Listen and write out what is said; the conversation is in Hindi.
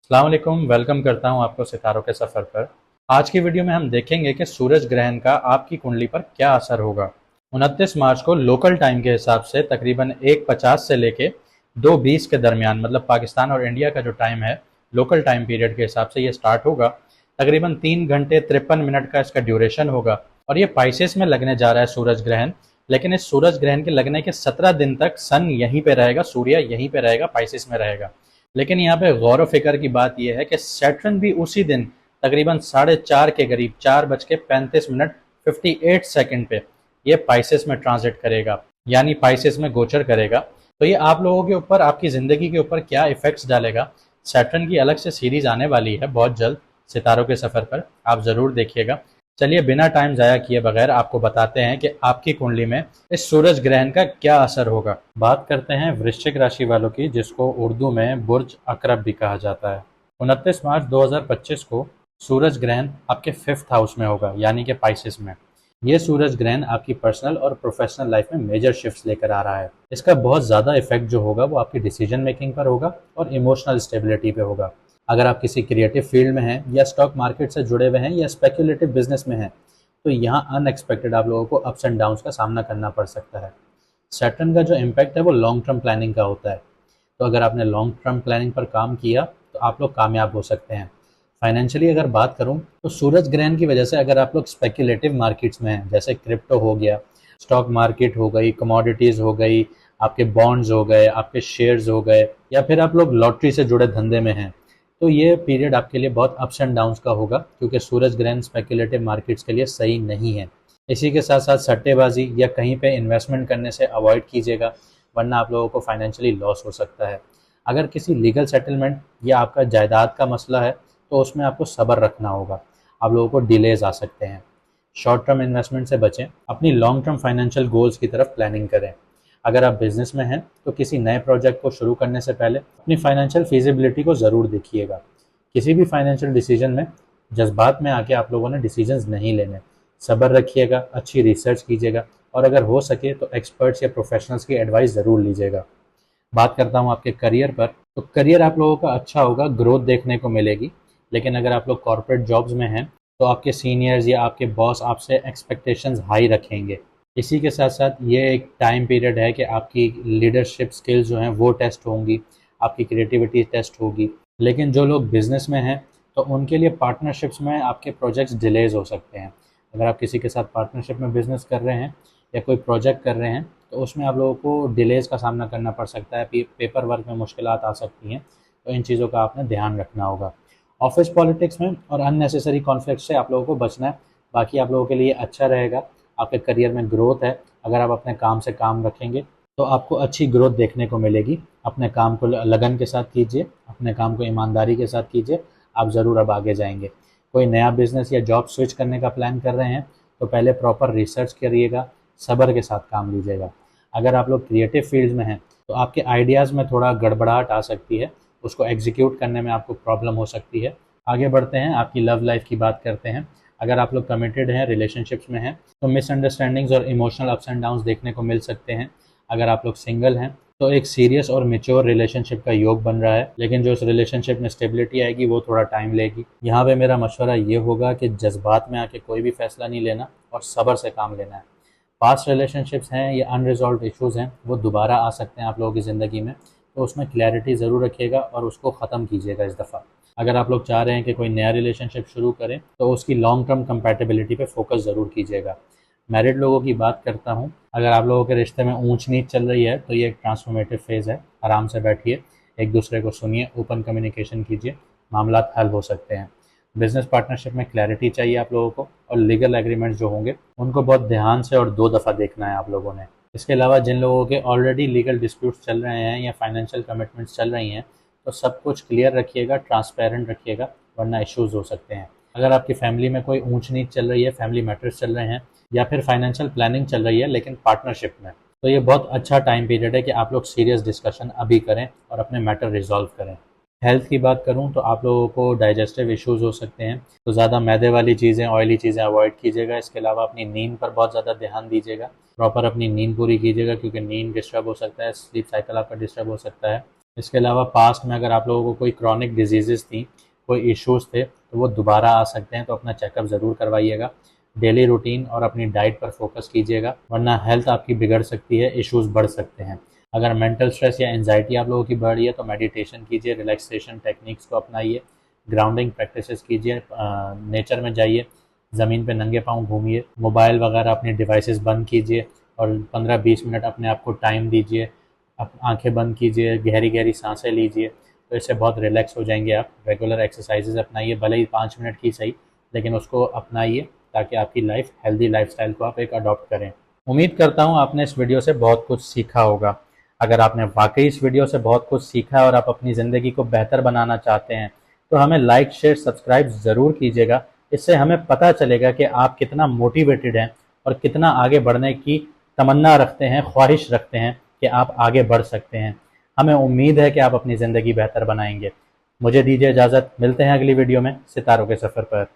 अस्सलाम वालेकुम, वेलकम करता हूं आपको सितारों के सफ़र पर। आज की वीडियो में हम देखेंगे कि सूरज ग्रहण का आपकी कुंडली पर क्या असर होगा। 29 मार्च को लोकल टाइम के हिसाब से तकरीबन 1:50 से लेके 2:20 के दरमियान, मतलब पाकिस्तान और इंडिया का जो टाइम है लोकल टाइम पीरियड के हिसाब से ये स्टार्ट होगा। तकरीबन 3 घंटे 53 मिनट का इसका ड्यूरेशन होगा और ये पाइसेस में लगने जा रहा है सूरज ग्रहण। लेकिन इस सूरज ग्रहण के लगने के 17 दिन तक सन यहीं पे रहेगा, सूर्य यहीं पे रहेगा, पाइसेस में रहेगा। लेकिन यहाँ पे गौर व फिक्र की बात यह है कि सैटर्न भी उसी दिन तकरीबन 4:30 के करीब 4:35 मिनट 58 सेकंड पे ये पाइसेस में ट्रांजिट करेगा, यानी पाइसेस में गोचर करेगा। तो ये आप लोगों के ऊपर, आपकी ज़िंदगी के ऊपर क्या इफेक्ट्स डालेगा। सैटर्न की अलग से सीरीज आने वाली है बहुत जल्द सितारों के सफ़र पर, आप ज़रूर देखिएगा। चलिए बिना टाइम ज़ाया किए बगैर आपको बताते हैं कि आपकी कुंडली में इस सूरज ग्रहण का क्या असर होगा। बात करते हैं वृश्चिक राशि वालों की, जिसको उर्दू में बुर्ज अकरब भी कहा जाता है। 29 मार्च 2025 को सूरज ग्रहण आपके 5th हाउस में होगा, यानी कि पाइसेस में। ये सूरज ग्रहण आपकी पर्सनल और प्रोफेशनल लाइफ में मेजर शिफ्ट्स लेकर आ रहा है। इसका बहुत ज़्यादा इफेक्ट जो होगा वो आपकी डिसीजन मेकिंग पर होगा और इमोशनल स्टेबिलिटी पे होगा। अगर आप किसी क्रिएटिव फील्ड में हैं या स्टॉक मार्केट से जुड़े हुए हैं या स्पेक्युलेटिव बिजनेस में हैं, तो यहाँ अनएक्सपेक्टेड आप लोगों को अप्स एंड डाउन्स का सामना करना पड़ सकता है। सैटर्न का जो इम्पैक्ट है वो लॉन्ग टर्म प्लानिंग का होता है। तो अगर आपने लॉन्ग टर्म प्लानिंग पर काम किया तो आप लोग कामयाब हो सकते हैं। फाइनेंशियली अगर बात करूं तो सूरज ग्रहण की वजह से अगर आप लोग स्पेक्युलेटिव मार्केट्स में हैं, जैसे क्रिप्टो हो गया, स्टॉक मार्केट हो गई, कमोडिटीज़ हो गई, आपके बॉन्ड्स हो गए, आपके शेयर्स हो गए, या फिर आप लोग लॉटरी से जुड़े धंधे में हैं, तो ये पीरियड आपके लिए बहुत अप्स एंड डाउन्स का होगा, क्योंकि सूरज ग्रहण स्पेक्युलेटिव मार्केट्स के लिए सही नहीं है। इसी के साथ साथ सट्टेबाजी या कहीं पे इन्वेस्टमेंट करने से अवॉइड कीजिएगा, वरना आप लोगों को फाइनेंशियली लॉस हो सकता है। अगर किसी लीगल सेटलमेंट या आपका जायदाद का मसला है तो उसमें आपको सब्र रखना होगा, आप लोगों को डिलेज आ सकते हैं। शॉर्ट टर्म इन्वेस्टमेंट से बचें, अपनी लॉन्ग टर्म फाइनेंशियल गोल्स की तरफ प्लानिंग करें। अगर आप बिजनेस में हैं तो किसी नए प्रोजेक्ट को शुरू करने से पहले अपनी फाइनेंशियल फिजिबिलिटी को ज़रूर देखिएगा। किसी भी फाइनेंशियल डिसीजन में जज्बात में आके आप लोगों ने डिसीजंस नहीं लेने। सब्र रखिएगा, अच्छी रिसर्च कीजिएगा और अगर हो सके तो एक्सपर्ट्स या प्रोफेशनल्स की एडवाइस ज़रूर लीजिएगा। बात करता हूँ आपके करियर पर, तो करियर आप लोगों का अच्छा होगा, ग्रोथ देखने को मिलेगी। लेकिन अगर आप लोग कॉर्पोरेट जॉब्स में हैं तो आपके सीनियर्स या आपके बॉस आपसे एक्सपेक्टेशंस हाई रखेंगे। इसी के साथ साथ ये एक टाइम पीरियड है कि आपकी लीडरशिप स्किल्स जो हैं वो टेस्ट होंगी, आपकी क्रिएटिविटी टेस्ट होगी। लेकिन जो लोग बिजनेस में हैं तो उनके लिए पार्टनरशिप्स में आपके प्रोजेक्ट्स डिलेज हो सकते हैं। अगर आप किसी के साथ पार्टनरशिप में बिजनेस कर रहे हैं या कोई प्रोजेक्ट कर रहे हैं तो उसमें आप लोगों को डिलेज का सामना करना पड़ सकता है, पेपर वर्क में मुश्किलात आ सकती हैं। तो इन चीज़ों का आपने ध्यान रखना होगा। ऑफिस पॉलिटिक्स में और अननेसेसरी कॉन्फ्लिक्ट से आप लोगों को बचना है। बाकी आप लोगों के लिए अच्छा रहेगा, आपके करियर में ग्रोथ है। अगर आप अपने काम से काम रखेंगे तो आपको अच्छी ग्रोथ देखने को मिलेगी। अपने काम को लगन के साथ कीजिए, अपने काम को ईमानदारी के साथ कीजिए, आप ज़रूर अब आगे जाएंगे। कोई नया बिजनेस या जॉब स्विच करने का प्लान कर रहे हैं तो पहले प्रॉपर रिसर्च करिएगा, सब्र के साथ काम लीजिएगा। अगर आप लोग क्रिएटिव फील्ड में हैं तो आपके आइडियाज़ में थोड़ा गड़बड़ाहट आ सकती है, उसको एग्जीक्यूट करने में आपको प्रॉब्लम हो सकती है। आगे बढ़ते हैं, आपकी लव लाइफ की बात करते हैं। अगर आप लोग कमिटेड हैं, रिलेशनशिप्स में हैं, तो मिसअंडरस्टैंडिंग्स और इमोशनल अप्स एंड डाउन्स देखने को मिल सकते हैं। अगर आप लोग सिंगल हैं तो एक सीरियस और मेच्योर रिलेशनशिप का योग बन रहा है, लेकिन जो उस रिलेशनशिप में स्टेबिलिटी आएगी वो थोड़ा टाइम लेगी। यहाँ पे मेरा मशवरा ये होगा कि जज्बात में आके कोई भी फैसला नहीं लेना और सब्र से काम लेना है। पास्ट रिलेशनशिप्स हैं या अनरिजॉल्व इश्यूज़ हैं वो दोबारा आ सकते हैं आप लोगों की ज़िंदगी में, तो उसमें क्लैरिटी ज़रूर रखिएगा और उसको ख़त्म कीजिएगा इस दफ़ा। अगर आप लोग चाह रहे हैं कि कोई नया रिलेशनशिप शुरू करें तो उसकी लॉन्ग टर्म कंपैटिबिलिटी पे फोकस ज़रूर कीजिएगा। मैरिड लोगों की बात करता हूँ, अगर आप लोगों के रिश्ते में ऊंच नीच चल रही है तो ये एक ट्रांसफॉर्मेटिव फेज़ है। आराम से बैठिए, एक दूसरे को सुनिए, ओपन कम्युनिकेशन कीजिए, मामला हल हो सकते हैं। बिजनेस पार्टनरशिप में क्लैरिटी चाहिए आप लोगों को, और लीगल एग्रीमेंट्स जो होंगे उनको बहुत ध्यान से और 2 दफ़ा देखना है आप लोगों ने। इसके अलावा जिन लोगों के ऑलरेडी लीगल डिस्प्यूट्स चल रहे हैं या फाइनेंशियल कमिटमेंट्स चल रही हैं, तो सब कुछ क्लियर रखिएगा, ट्रांसपेरेंट रखिएगा, वरना इश्यूज हो सकते हैं। अगर आपकी फैमिली में कोई ऊंच नीच चल रही है, फैमिली मैटर्स चल रहे हैं या फिर फाइनेंशियल प्लानिंग चल रही है लेकिन पार्टनरशिप में, तो ये बहुत अच्छा टाइम पीरियड है कि आप लोग सीरियस डिस्कशन अभी करें और अपने मैटर रिजॉल्व करें। हेल्थ की बात करूं तो आप लोगों को डाइजेस्टिव इश्यूज हो सकते हैं, तो ज़्यादा मैदे वाली चीज़ें, ऑयली चीज़ें अवॉइड कीजिएगा। इसके अलावा अपनी नींद पर बहुत ज़्यादा ध्यान दीजिएगा, प्रॉपर अपनी नींद पूरी कीजिएगा, क्योंकि नींद डिस्टर्ब हो सकता है, स्लीप साइकिल आपका डिस्टर्ब हो सकता है। इसके अलावा पास्ट में अगर आप लोगों को कोई क्रॉनिक डिजीज़ेज़ थी, कोई इश्यूज़ थे, तो वो दोबारा आ सकते हैं, तो अपना चेकअप ज़रूर करवाइएगा। डेली रूटीन और अपनी डाइट पर फोकस कीजिएगा, वरना हेल्थ आपकी बिगड़ सकती है, इश्यूज़ बढ़ सकते हैं। अगर मेंटल स्ट्रेस या एंजाइटी आप लोगों की बढ़ रही है तो मेडिटेशन कीजिए, रिलैक्सेशन टेक्निक्स को अपनाइए, ग्राउंडिंग प्रैक्टिसेस कीजिए, नेचर में जाइए, ज़मीन पे नंगे पाँव घूमिए, मोबाइल वगैरह अपनी डिवाइसेस बंद कीजिए और 15-20 मिनट अपने आप को टाइम दीजिए। आप आंखें बंद कीजिए, गहरी गहरी सांसें लीजिए, तो इससे बहुत रिलैक्स हो जाएंगे आप। रेगुलर एक्सरसाइजेज अपनाइए, भले ही 5 मिनट की सही, लेकिन उसको अपनाइए ताकि आपकी लाइफ हेल्दी लाइफस्टाइल को आप एक अडॉप्ट करें। उम्मीद करता हूँ आपने इस वीडियो से बहुत कुछ सीखा होगा। अगर आपने वाकई इस वीडियो से बहुत कुछ सीखा है और आप अपनी ज़िंदगी को बेहतर बनाना चाहते हैं, तो हमें लाइक शेयर सब्सक्राइब ज़रूर कीजिएगा। इससे हमें पता चलेगा कि आप कितना मोटिवेटेड हैं और कितना आगे बढ़ने की तमन्ना रखते हैं, ख्वाहिश रखते हैं कि आप आगे बढ़ सकते हैं। हमें उम्मीद है कि आप अपनी ज़िंदगी बेहतर बनाएंगे। मुझे दीजिए इजाज़त, मिलते हैं अगली वीडियो में सितारों के सफ़र पर।